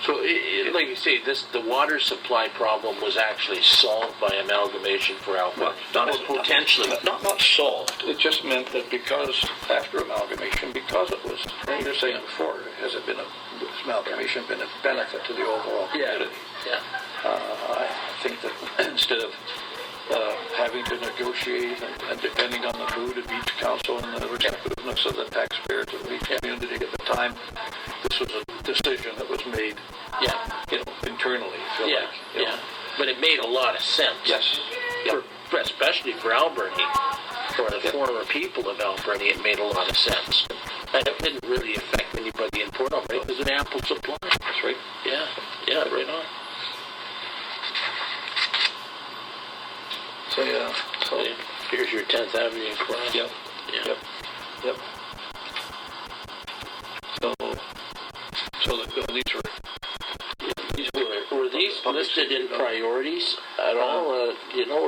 So, like you say, the water supply problem was actually solved by amalgamation for Alberta. Well, potentially. Not solved. It just meant that because, after amalgamation, because it was, you were saying before, has amalgamation been a benefit to the overall community? Yeah. I think that instead of having to negotiate and depending on the mood of each council and the receptiveness of the taxpayers of each community at the time, this was a decision that was made, internally. But it made a lot of sense. Yes. Especially for Alberni, for the former people of Alberni, it made a lot of sense. And it didn't really affect anybody in Port Alberni. It was an ample supply. That's right. Yeah, right on. So here's your 10th Avenue and Cross. Yep. So were these listed in priorities at all? Or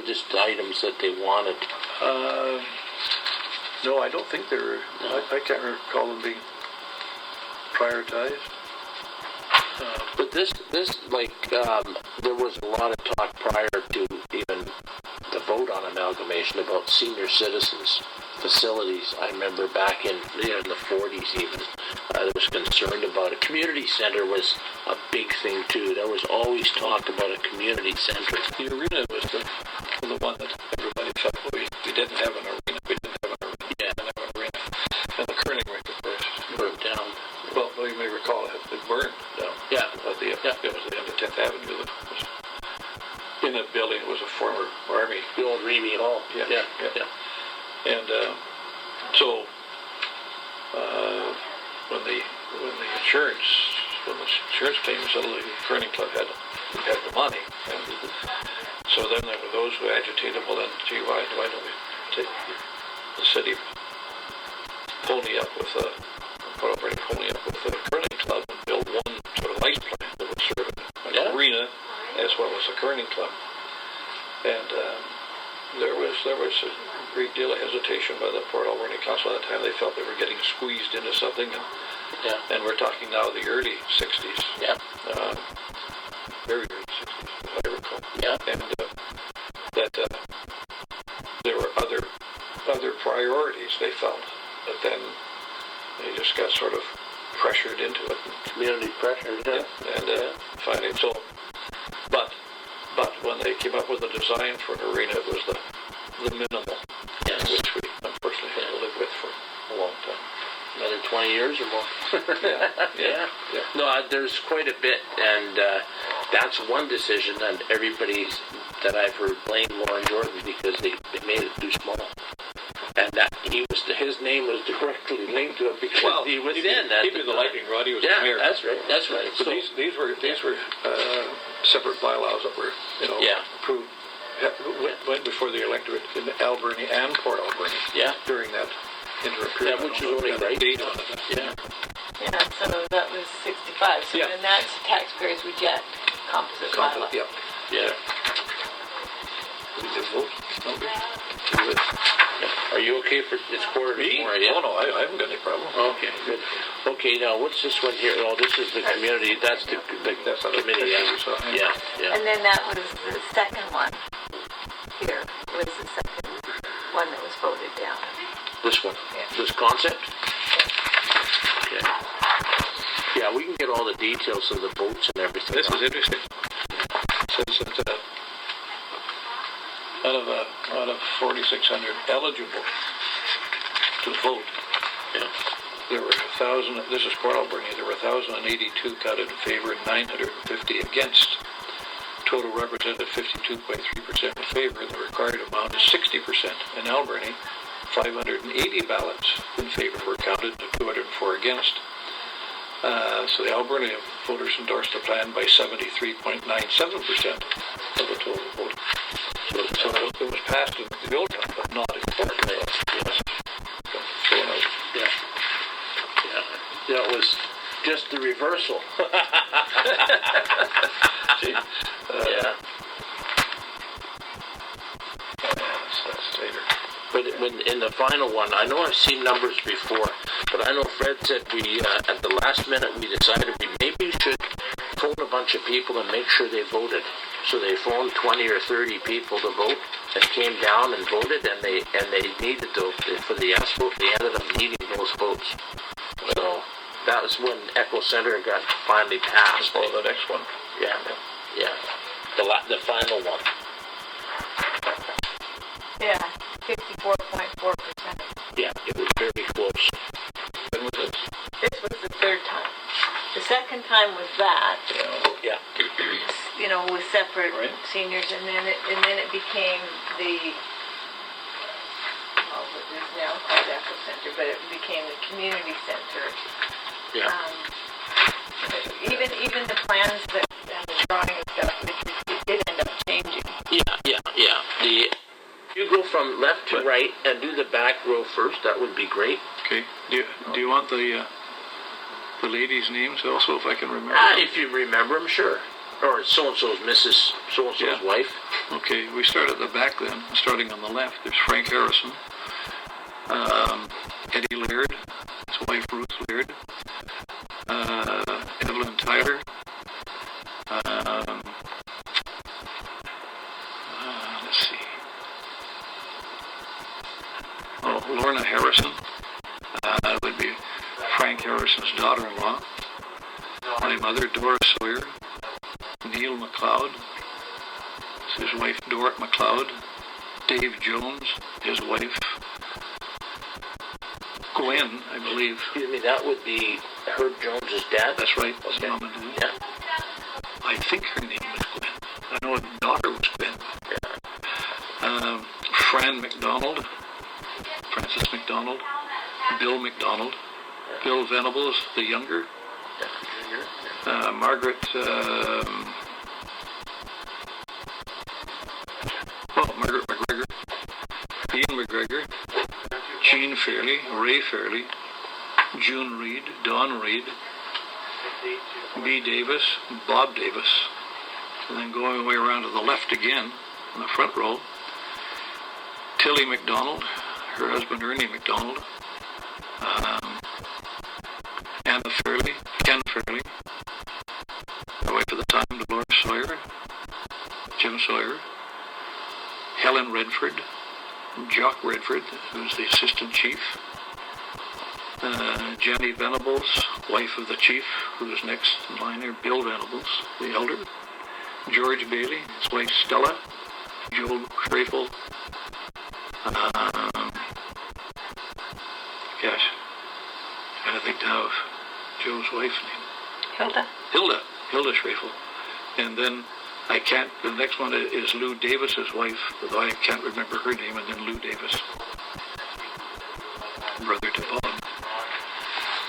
just items that they wanted? No, I don't think they're. I can't recall them being prioritized. But this, there was a lot of talk prior to even the vote on amalgamation about senior citizens facilities. I remember back in the 40s even, there was concern about it. Community center was a big thing too. There was always talk about a community center. The arena was the one that everybody felt we didn't have an arena. We didn't have an arena. Yeah. We didn't have an arena. And the Kerning rink, of course, burned down. Well, you may recall it burned down. Yeah. It was the end of 10th Avenue that was in that building. It was a former army. The old Remy Hall. Yeah. And so when the insurance came, so the Kerning Club had the money, and so then there were those who agitated. Well, then, gee, why don't we take the city pony up with the Kerning Club and build one sort of ice plant that would serve an arena as well as a Kerning Club. And there was a great deal of hesitation by the Port Alberni Council at the time. They felt they were getting squeezed into something, and we're talking now the early 60s. Yeah. Very early 60s, if I recall. Yeah. And that there were other priorities, they felt, but then they just got sort of pressured into it. Community pressure, finally, so, but when they came up with a design for an arena, it was the minimal, which we unfortunately had to live with for a long time. Another 20 years or more. Yeah. No, there's quite a bit, and that's one decision, and everybody that I've heard blame Lauren Jordan because they made it too small. And his name was directly linked to it because he was in that. He was the lightning rod. He was the mayor. That's right. So these were separate bylaws that were approved. Went before the electorate in Alberni and Port Alberni. Yeah. During that interim period. Yeah, which was only right. Yeah, so that was 65. So then that's taxpayers would get composite bylaw. Yeah. We did vote. Are you okay for it's quarter to 4? Yeah? No, I haven't got any problem. Okay, good. Okay, now what's this one here? Oh, this is the community. That's the committee. Yeah. And then that was the second one. Here was the second one that was voted down. This one? Yeah. This concept? Okay. Yeah, we can get all the details of the votes and everything. This is interesting. It says that out of 4,600 eligible to vote, there were 1,000. This is Port Alberni. There were 1,082 counted in favor and 950 against. Total represented 52.3% in favor, and the required amount is 60%. In Alberni, 580 ballots in favor were counted, 204 against. So the Alberni voters endorsed the plan by 73.97% of the total vote. So it was passed in the old time, but not in Port. Yeah, it was just the reversal. That's later. But when in the final one, I know I've seen numbers before, but I know Fred said we at the last minute we decided we maybe should phone a bunch of people and make sure they voted. So they phoned 20 or 30 people to vote and came down and voted, and they needed to for the yes vote. They ended up needing those votes. So that was when Echo Center got finally passed. Oh, the next one. Yeah. The final one. Yeah, 54.4%. Yeah, it was very close. When was this? This was the third time. The second time was that. Yeah. With separate Right. seniors, and then it became the what is now called Echo Center, but it became the community center. Yeah. Even the plans that and the drawing and stuff, it did end up changing. Yeah. You go from left to right and do the back row first. That would be great. Okay. Do you want the ladies' names also, if I can remember? If you remember them, sure. Or so-and-so's Mrs. So-and-so's wife. Okay, we start at the back then, starting on the left. There's Frank Harrison, Eddie Laird, his wife Ruth Laird, Evelyn Tyler, let's see, Lorna Harrison, would be Frank Harrison's daughter-in-law, my mother, Dora Sawyer, Neil McLeod, his wife Dorrit McLeod, Dave Jones, his wife Gwen, I believe. Excuse me, that would be Herb Jones's dad? That's right. Okay. Mom and dad. Yeah. I think her name was Gwen. I know her daughter was Gwen. Yeah. Fran McDonald, Francis McDonald, Bill McDonald, Bill Venables, the younger. Yeah. Margaret, Margaret McGregor, Ian McGregor, Jean Fairley, Ray Fairley, June Reed, Don Reed, B. Davis, Bob Davis, and then going all the way around to the left again, in the front row, Tilly McDonald, her husband Ernie McDonald, Anna Fairley, Ken Fairley, the wife at the time, Dolores Sawyer, Jim Sawyer, Helen Redford, Jock Redford, who's the assistant chief, Jenny Venables, wife of the chief, who's next in line there, Bill Venables, the elder, George Bailey, his wife Stella, Joel Schrafel, trying to think now of Joe's wife's name. Hilda Schrafel. And then the next one is Lou Davis's wife, although I can't remember her name, and then Lou Davis, brother to Bob.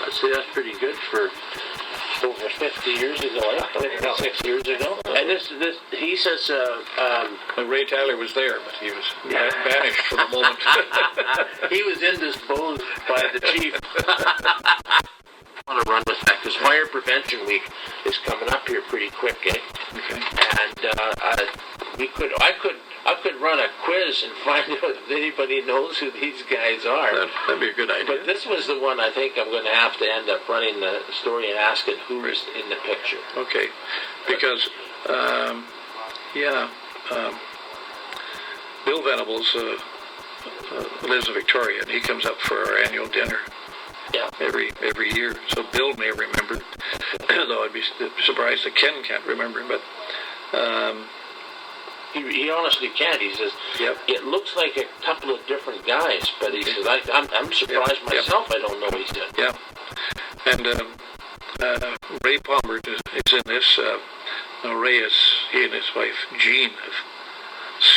I'd say that's pretty good for over 50 years ago, 56 years ago. And this he says, Ray Tyler was there, but he was banished for the moment. he was indisposed by the chief. I want to run with that because Fire Prevention Week is coming up here pretty quick, eh? Okay. And I could run a quiz and find out if anybody knows who these guys are. That'd be a good idea. But this was the one I think I'm going to have to end up running the story and asking who's in the picture. Okay, because Bill Venables lives in Victoria, and he comes up for our annual dinner. Yeah. Every year. So Bill may remember, though I'd be surprised that Ken can't remember him, but he honestly can't. He says, it looks like a couple of different guys, but he says, I'm surprised myself I don't know he's done. Yeah. And Ray Palmer is in this. Ray he and his wife, Jean, have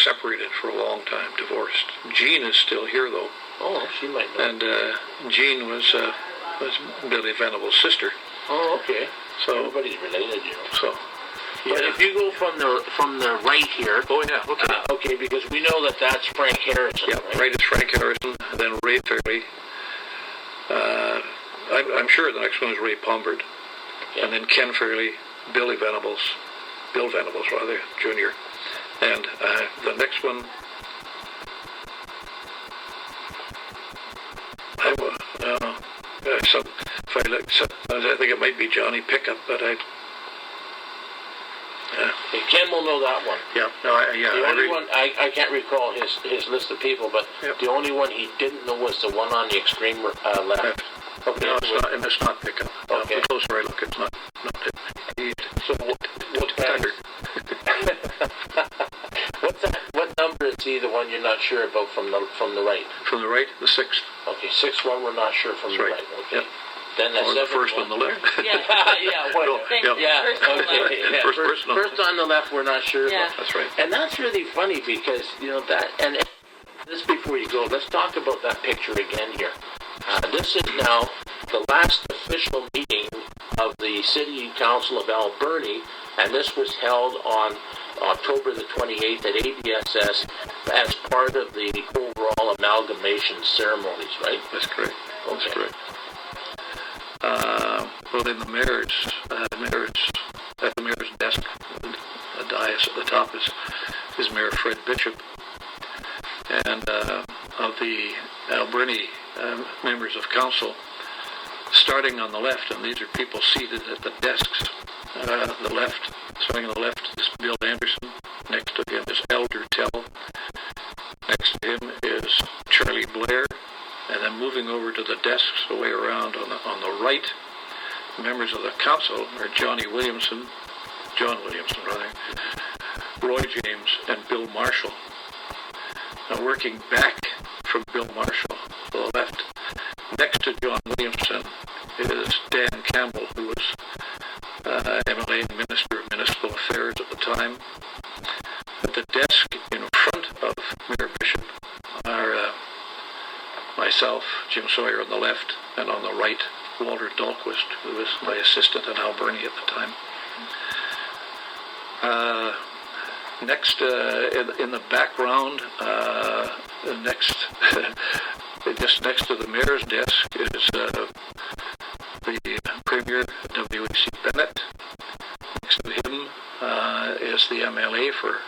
separated for a long time, divorced. Jean is still here, though. Oh, she might know. And Jean was Billy Venable's sister. Oh, okay. So everybody's related, you know. So, but if you go from the right here. Oh yeah. Okay. Okay, because we know that's Frank Harrison. Yeah, right is Frank Harrison, and then Ray Fairley. I'm sure the next one is Ray Pombard, and then Ken Fairley, Bill Venables rather, Jr. And the next one if I look, I think it might be Johnny Pickup, but Hey, Ken will know that one. Yeah, no, The only one, I can't recall his list of people, but the only one he didn't know was the one on the extreme left. Okay, no, it's not Pickup. Okay. The closer I look, it's not it. So what number is he? The one you're not sure about from the right? From the right, the 6th. Okay, 6th one we're not sure from the right. Okay. Yep. Then the the first on the left. Yeah. First on the left, we're not sure. Yeah. That's right. And that's really funny because, that, and just before you go, let's talk about that picture again here. This is now the last official meeting of the City Council of Alberni, and this was held on October the 28th at ABSS as part of the overall amalgamation ceremonies, right? That's correct. Okay. That's correct. Well, in the mayor's at the mayor's desk, the dais at the top is Mayor Fred Bishop, and of the Alberni members of council, starting on the left, and these are people seated at the desks. The left, starting on the left, is Bill Anderson. Next to him is Elder Tell. Next to him is Charlie Blair. And then moving over to the desks the way around on the right, members of the council are John Williamson, Roy James, and Bill Marshall. Now working back from Bill Marshall to the left, next to John Williamson is Dan Campbell, who was MLA and Minister of Municipal Affairs at the time. At the desk in front of Mayor Bishop are myself, Jim Sawyer on the left, and on the right, Walter Dahlquist, who was my assistant in Alberni at the time. Next, in the background, just next to the mayor's desk is the Premier, W.C. Bennett. Next to him is the MLA for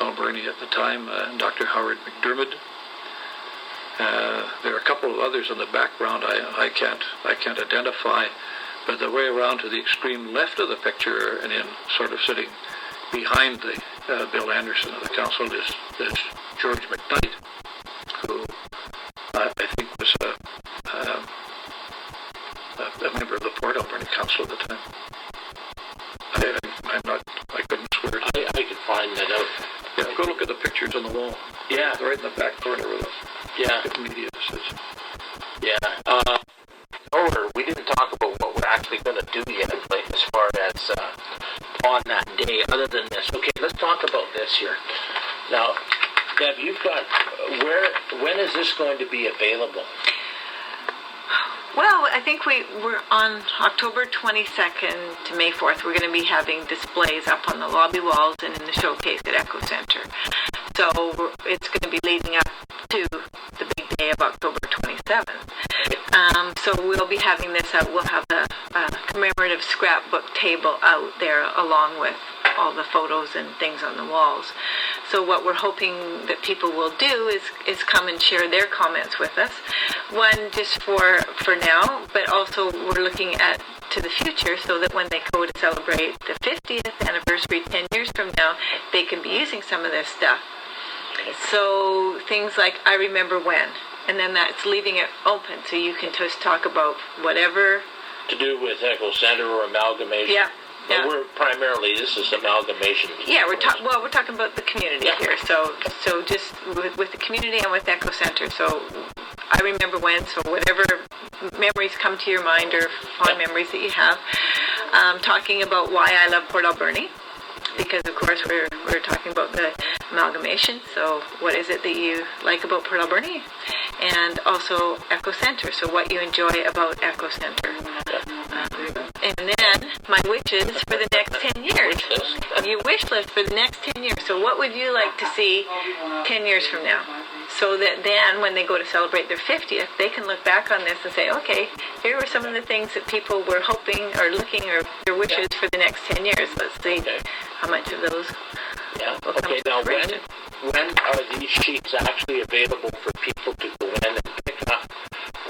Alberni at the time, Dr. Howard McDermott. There are a couple of others in the background I can't identify, but the way around to the extreme left of the picture and in sort of sitting behind the Bill Anderson of the council is George McKnight, who I think was a member of the Port Alberni Council at the time. I couldn't swear. I could find that out. Yeah, go look at the pictures on the wall. Yeah. They're right in the back corner with us. Yeah. Media says. Yeah. We didn't talk about what we're actually going to do yet, like as far as on that day, other than this. Okay, let's talk about this here. Now, Deb, you've got, when is this going to be available? Well, I think we're on October 22nd to May 4th. We're going to be having displays up on the lobby walls and in the showcase at Echo Center. So it's going to be leading up to the big day of October 27th. So we'll be having this out. We'll have a commemorative scrapbook table out there along with all the photos and things on the walls. So what we're hoping that people will do is come and share their comments with us. One, just for now, but also we're looking at to the future so that when they go to celebrate the 50th anniversary 10 years from now, they can be using some of this stuff. So things like I remember when, and then that's leaving it open so you can just talk about whatever to do with Echo Center or amalgamation. Yeah. But we're primarily, this is amalgamation. Yeah, we're talking about the community here. So just with the community and with Echo Center. So I remember when. So whatever memories come to your mind or fond memories that you have, talking about why I love Port Alberni. Because of course we're talking about the amalgamation. So what is it that you like about Port Alberni, and also Echo Center? So what you enjoy about Echo Center, and then my wishes for the next 10 years. Your wish list for the next 10 years. So what would you like to see 10 years from now? So that then when they go to celebrate their 50th, they can look back on this and say, okay, here were some of the things that people were hoping or looking or their wishes for the next 10 years. Let's see how much of those will come to now fruition. when are these sheets actually available for people to go in and pick up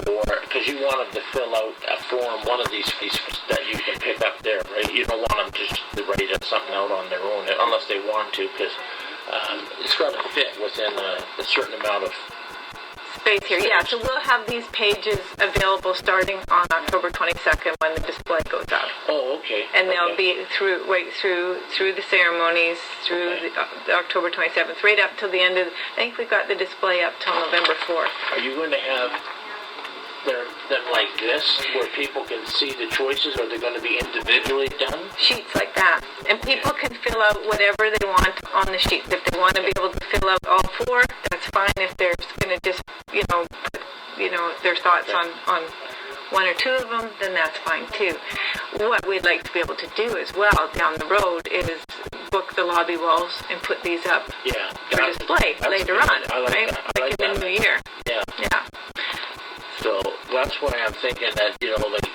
or because you want them to fill out a form, one of these that you can pick up there, right? You don't want them just to write something out on their own unless they want to, because it's got to fit within a certain amount of space here. Yeah, so we'll have these pages available starting on October 22nd when the display goes up. Oh, okay. And they'll be through the ceremonies, through the October 27th, right up till the end of. I think we've got the display up till November 4th. Are you going to have them like this, where people can see the choices, or they're going to be individually done? Sheets like that. And people can fill out whatever they want on the sheet. If they want to be able to fill out all four, that's fine. If they're going to just, put, their thoughts on one or two of them, then that's fine too. What we'd like to be able to do as well down the road is book the lobby walls and put these up for display later on, right? Like in the new year. Yeah. Yeah. So that's why I'm thinking that, like